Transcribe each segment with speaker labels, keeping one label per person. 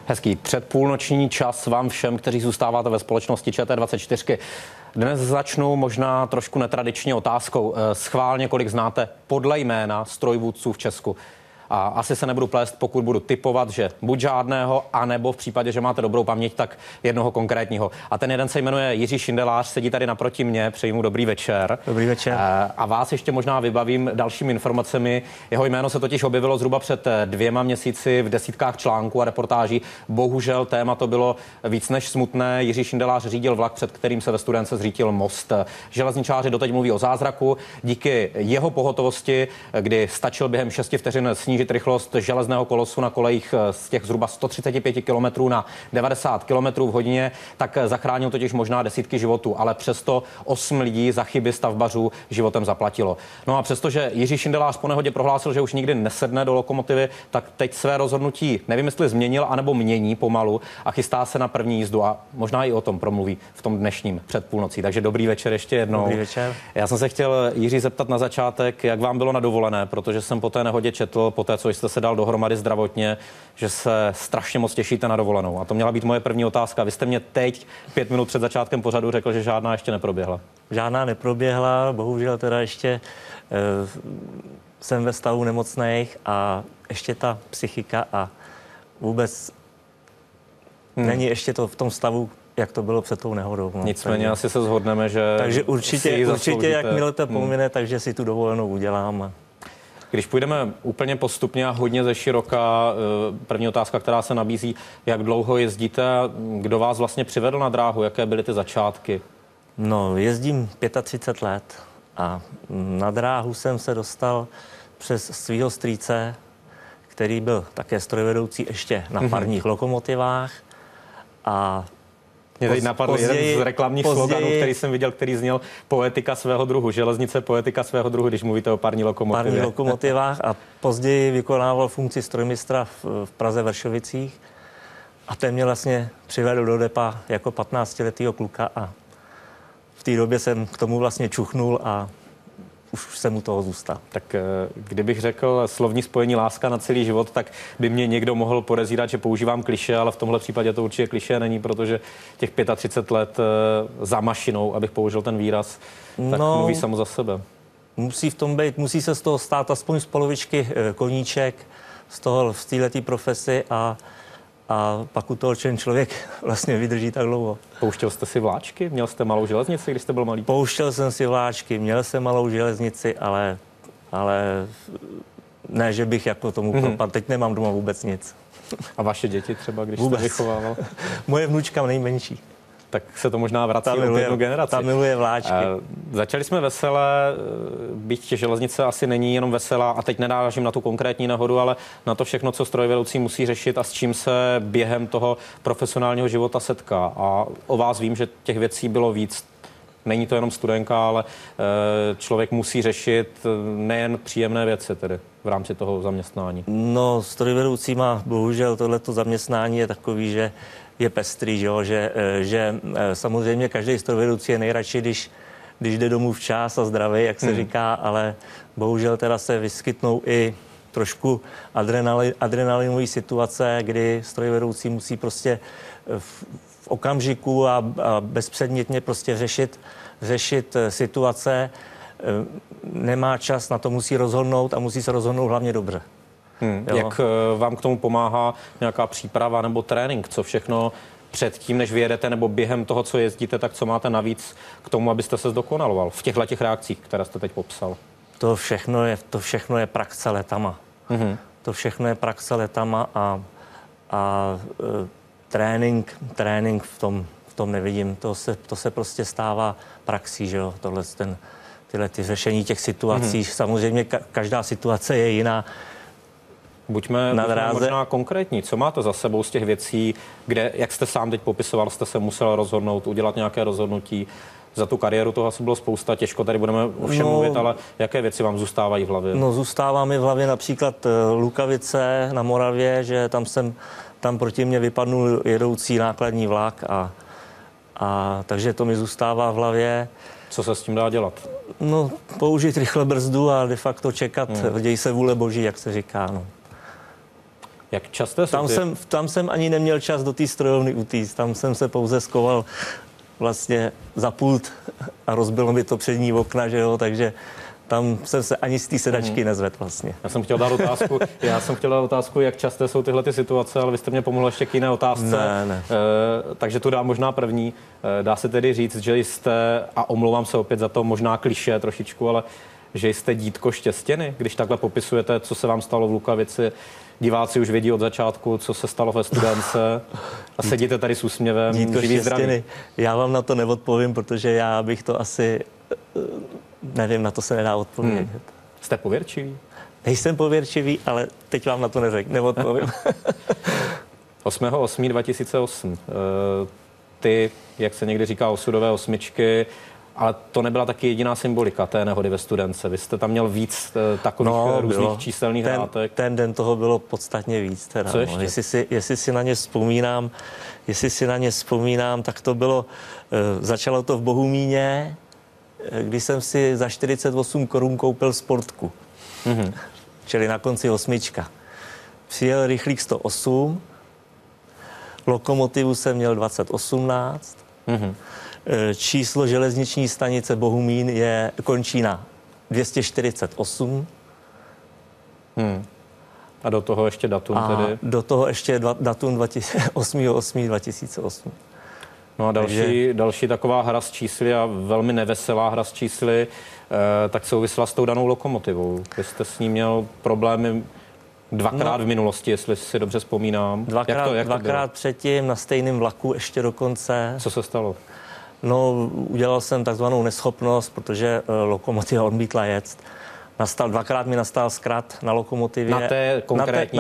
Speaker 1: Hezký předpůlnoční čas vám všem, kteří zůstáváte ve společnosti ČT24. Dnes začnu možná trošku netradiční otázkou. Schválně, kolik znáte podle jména strojvůdců v Česku? A asi se nebudu plést, pokud budu tipovat, že buď žádného, anebo v případě, že máte dobrou paměť, tak jednoho konkrétního. A ten jeden se jmenuje Jiří Šindelář, sedí tady naproti mě, přeji mu dobrý večer.
Speaker 2: Dobrý večer.
Speaker 1: A vás ještě možná vybavím dalšími informacemi. Jeho jméno se totiž objevilo zhruba před 2 měsíci v desítkách článků a reportáží. Bohužel téma to bylo víc než smutné. Jiří Šindelář řídil vlak, před kterým se ve Studénce zřítil most. Železničáři doteď mluví o zázraku. Díky jeho pohotovosti, kdy stačil během 6 vteřin snížit rychlost železného kolosu na kolejích z těch zhruba 135 km na 90 km v hodině, tak zachránil totiž možná desítky životů, ale přesto 8 lidí za chyby stavbařů životem zaplatilo. No a přestože Jiří Šindelář po nehodě prohlásil, že už nikdy nesedne do lokomotivy, tak teď své rozhodnutí nevím, jestli změnil, anebo mění pomalu a chystá se na první jízdu a možná i o tom promluví v tom dnešním předpůlnocí. Takže dobrý večer ještě jednou.
Speaker 2: Dobrý večer.
Speaker 1: Já jsem se chtěl, Jiří, zeptat na začátek, jak vám bylo na dovolené, protože jsem po té nehodě četl, po té, co jste se dal dohromady zdravotně, že se strašně moc těšíte na dovolenou. A to měla být moje první otázka. Vy jste mě teď 5 minut před začátkem pořadu řekl, že žádná ještě neproběhla.
Speaker 2: Žádná neproběhla, bohužel teda ještě jsem ve stavu nemocných a ještě ta psychika a vůbec není ještě to v tom stavu, jak to bylo před tou nehodou. No.
Speaker 1: Nicméně asi se shodneme, že...
Speaker 2: Takže určitě jakmile to pomine, takže si tu dovolenou udělám.
Speaker 1: Když půjdeme úplně postupně a hodně ze široka, první otázka, která se nabízí, jak dlouho jezdíte, kdo vás vlastně přivedl na dráhu, jaké byly ty začátky?
Speaker 2: No, jezdím 35 let a na dráhu jsem se dostal přes svého strýce, který byl také strojvedoucí ještě na parních lokomotivách a
Speaker 1: mě teď napadl jeden z reklamních sloganů, který jsem viděl, který zněl poetika svého druhu, železnice poetika svého druhu, když mluvíte o parní lokomotivě.
Speaker 2: Parní lokomotivách a později vykonával funkci strojmistra v Praze Vršovicích a ten mě vlastně přivedl do depa jako 15letýho kluka a v té době jsem k tomu vlastně čuchnul a už jsem u toho zůstal.
Speaker 1: Tak kdybych řekl slovní spojení láska na celý život, tak by mě někdo mohl podezírat, že používám klišé, ale v tomhle případě to určitě klišé není, protože těch 35 let za mašinou, abych použil ten výraz, tak mluví samo za sebe.
Speaker 2: Musí v tom být, musí se z toho stát aspoň z polovičky koníček v této profesi a pak u toho člověk vlastně vydrží tak dlouho.
Speaker 1: Pouštěl jste si vláčky? Měl jste malou železnici, když jste byl malý?
Speaker 2: Pouštěl jsem si vláčky, měl jsem malou železnici, ale ne, že bych jako tomu propadl. Teď nemám doma vůbec nic.
Speaker 1: A vaše děti třeba, když
Speaker 2: vůbec
Speaker 1: jste vychovával?
Speaker 2: Moje vnučka nejmenší.
Speaker 1: Tak se to možná vrací o jednu generaci.
Speaker 2: Ta miluje vláčky.
Speaker 1: Začali jsme veselé, byť železnice asi není jenom veselá, a teď nenáražím na tu konkrétní nehodu, ale na to všechno, co strojvedoucí musí řešit a s čím se během toho profesionálního života setká. A o vás vím, že těch věcí bylo víc. Není to jenom studenka, ale člověk musí řešit nejen příjemné věci tedy v rámci toho zaměstnání. No,
Speaker 2: strojvedoucí má bohužel tohleto zaměstnání je takový, že je pestrý, že samozřejmě každý strojvedoucí je nejradši, když jde domů včas a zdravý, jak se říká, ale bohužel teda se vyskytnou i trošku adrenalinové situace, kdy strojvedoucí musí prostě v okamžiku a bezpředmětně prostě řešit situace, nemá čas, na to musí rozhodnout a musí se rozhodnout hlavně dobře.
Speaker 1: Jak vám k tomu pomáhá nějaká příprava nebo trénink? Co všechno předtím, než vyjedete, nebo během toho, co jezdíte, tak co máte navíc k tomu, abyste se zdokonaloval v těchto reakcích, které jste teď popsal?
Speaker 2: To všechno je praxe letama. To všechno je praxe letama a trénink v tom nevidím. To se prostě stává praxí, že jo, tyhle řešení těch situací. Samozřejmě každá situace je jiná.
Speaker 1: Buďme možná konkrétní. Co máte za sebou z těch věcí, kde, jak jste sám teď popisoval, jste se musel rozhodnout, udělat nějaké rozhodnutí? Za tu kariéru toho asi bylo spousta, těžko tady budeme o všem mluvit, ale jaké věci vám zůstávají v hlavě? No,
Speaker 2: zůstává mi v hlavě například Lukavice na Moravě, že tam proti mě vypadnul jedoucí nákladní vlak A takže to mi zůstává v hlavě.
Speaker 1: Co se s tím dá dělat?
Speaker 2: No, použít rychle brzdu a de facto čekat, děj se vůle boží, jak se říká, no.
Speaker 1: Jak časté jsou
Speaker 2: Tam jsem ani neměl čas do té strojovny utíct, tam jsem se pouze skoval vlastně za pult a rozbilo mi to přední okna, že jo, takže tam jsem se ani z té sedačky nezvedl vlastně.
Speaker 1: Já jsem chtěl dát otázku, jak časté jsou tyhle ty situace, ale vy jste mě pomohl ještě k jiné otázce.
Speaker 2: Ne.
Speaker 1: Takže tu dám možná první. Dá se tedy říct, že jste, a omlouvám se opět za to možná klišé trošičku, ale že jste dítko štěstěny, když takhle popisujete, co se vám stalo v Lukavici. Diváci už vědí od začátku, co se stalo ve Studence a sedíte tady s úsměvem.
Speaker 2: Dítko štěstěny. Já vám na to neodpovím, protože já bych to asi... Nevím, na to se nedá odpovědět.
Speaker 1: Jste pověrčivý?
Speaker 2: Nejsem pověrčivý, ale teď vám na to neodpovím.
Speaker 1: 8.8.2008. Ty, jak se někdy říká, osudové osmičky, ale to nebyla taky jediná symbolika té nehody ve Studence. Vy jste tam měl víc takových různých číselných hrátek.
Speaker 2: Ten den toho bylo podstatně víc. Teda,
Speaker 1: co ještě?
Speaker 2: Jestli si na ně vzpomínám, tak to bylo, začalo to v Bohumíně, když jsem si za 48 korun koupil sportku. Čili na konci osmička. Přijel rychlík 108, lokomotivu jsem měl 2018, číslo železniční stanice Bohumín končí na 248.
Speaker 1: A do toho ještě datum tedy?
Speaker 2: Do toho ještě datum 8.8.2008.
Speaker 1: No a další taková hra s čísly a velmi neveselá hra s čísly, tak souvisela s tou danou lokomotivou. Vy jste s ní měl problémy dvakrát v minulosti, jestli si dobře vzpomínám.
Speaker 2: Dvakrát předtím na stejném vlaku ještě dokonce.
Speaker 1: Co se stalo?
Speaker 2: No, udělal jsem takzvanou neschopnost, protože lokomotiva odmítla jet. Dvakrát mi nastal zkrat na lokomotivě.
Speaker 1: Na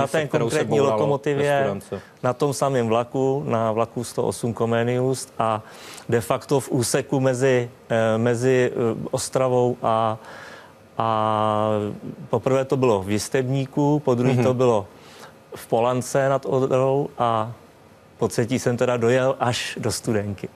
Speaker 1: té konkrétní
Speaker 2: lokomotivě, na tom samém vlaku, na vlaku 108 Comenius a de facto v úseku mezi Ostravou a poprvé to bylo v Jistebníku, po druhé to bylo v Polance nad Odrou a po třetí jsem teda dojel až do Studenky.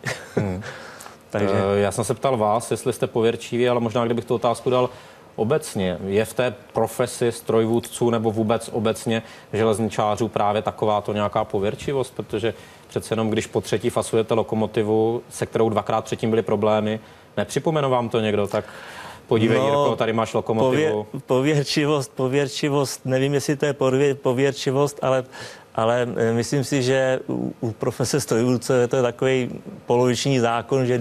Speaker 1: Takže... Já jsem se ptal vás, jestli jste pověrčiví, ale možná kdybych tu otázku dal obecně. Je v té profesi strojvůdců nebo vůbec obecně železničářů právě takováto nějaká pověrčivost? Protože přece jenom, když po třetí fasujete lokomotivu, se kterou dvakrát předtím byly problémy, nepřipomenu vám to někdo, tak podívej, Jirko, tady máš lokomotivu.
Speaker 2: Pověrčivost, nevím, jestli to je pověrčivost, ale myslím si, že u profese strojvůdce je to takový poloviční zákon, že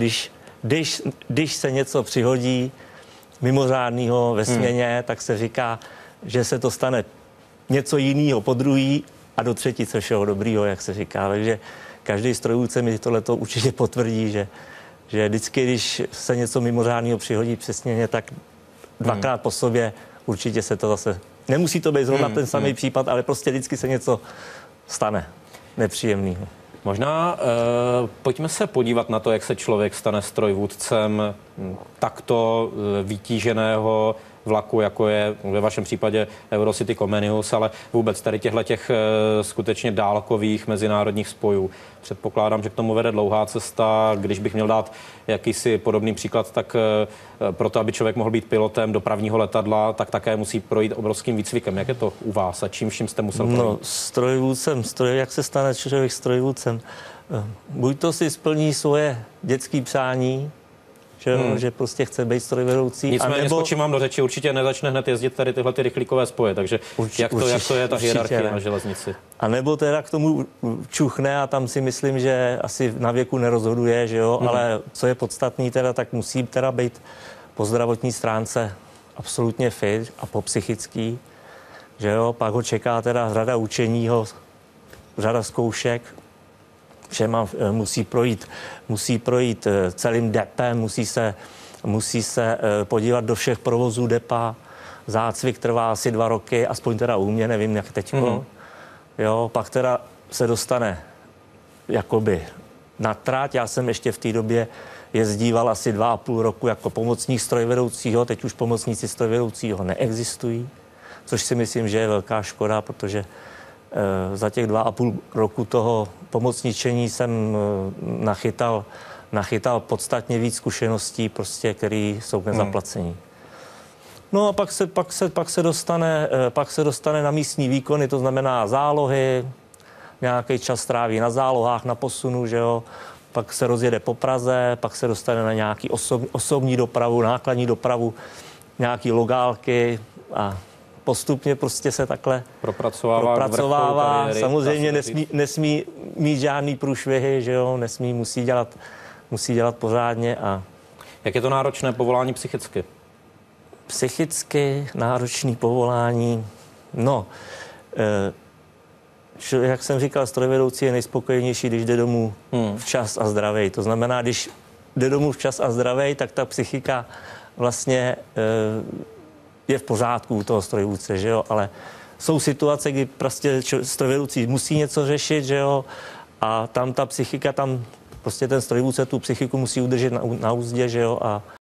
Speaker 2: když se něco přihodí mimořádného ve směně, tak se říká, že se to stane něco jiného po druhý a do třetice všeho dobrýho, jak se říká. Takže každý strojvůdce mi tohleto určitě potvrdí, že vždycky, když se něco mimořádného přihodí přes směně, tak dvakrát po sobě určitě se to zase... Nemusí to být zrovna ten samý případ, ale prostě vždycky se něco stane nepříjemného.
Speaker 1: Možná pojďme se podívat na to, jak se člověk stane strojvůdcem takto vytíženého vlaku, jako je ve vašem případě Eurocity Comenius, ale vůbec tady těch skutečně dálkových mezinárodních spojů. Předpokládám, že k tomu vede dlouhá cesta. Když bych měl dát jakýsi podobný příklad, tak proto, aby člověk mohl být pilotem dopravního letadla, tak také musí projít obrovským výcvikem. Jak je to u vás a čím jste musel projít?
Speaker 2: No, jak se stane člověk strojvůdcem? Buď to si splní svoje dětské přání, že prostě chce být strojvedoucí.
Speaker 1: Nicméně skočím vám do řeči, určitě nezačne hned jezdit tady tyhle ty rychlíkové spoje, takže jak to je ta hierarchie na železnici?
Speaker 2: A nebo teda k tomu čuchne a tam si myslím, že asi na věku nerozhoduje, že jo, ale co je podstatný teda, tak musí teda být po zdravotní stránce absolutně fit a po psychický, že jo, pak ho čeká teda řada učení, řada zkoušek, všema musí projít celým depem, musí se podívat do všech provozů depa. Zácvik trvá asi 2 roky, aspoň teda u mě, nevím jak teďko. Jo, pak teda se dostane jakoby na trať. Já jsem ještě v té době jezdíval asi 2,5 roku jako pomocník strojvedoucího, teď už pomocníci strojvedoucího neexistují, což si myslím, že je velká škoda, protože nachytal podstatně víc zkušeností, prostě, které jsou k nezaplacení. No a pak se dostane na místní výkony, to znamená zálohy, nějaký čas stráví na zálohách, na posunu, že jo, pak se rozjede po Praze, pak se dostane na nějaký osobní dopravu, nákladní dopravu, nějaký logálky a postupně prostě se takhle propracovává. Samozřejmě nesmí mít žádný průšvihy, že jo, musí dělat pořádně. A
Speaker 1: jak je to náročné povolání psychicky?
Speaker 2: Psychicky náročný povolání, no, jak jsem říkal, strojvedoucí je nejspokojenější, když jde domů včas a zdravej. To znamená, když jde domů včas a zdravej, tak ta psychika vlastně je v pořádku u toho strojvůdce, že jo, ale jsou situace, kdy prostě strojvedoucí musí něco řešit, že jo, a tam ta psychika, tam prostě ten strojvůdce tu psychiku musí udržet na úzdě, že jo, a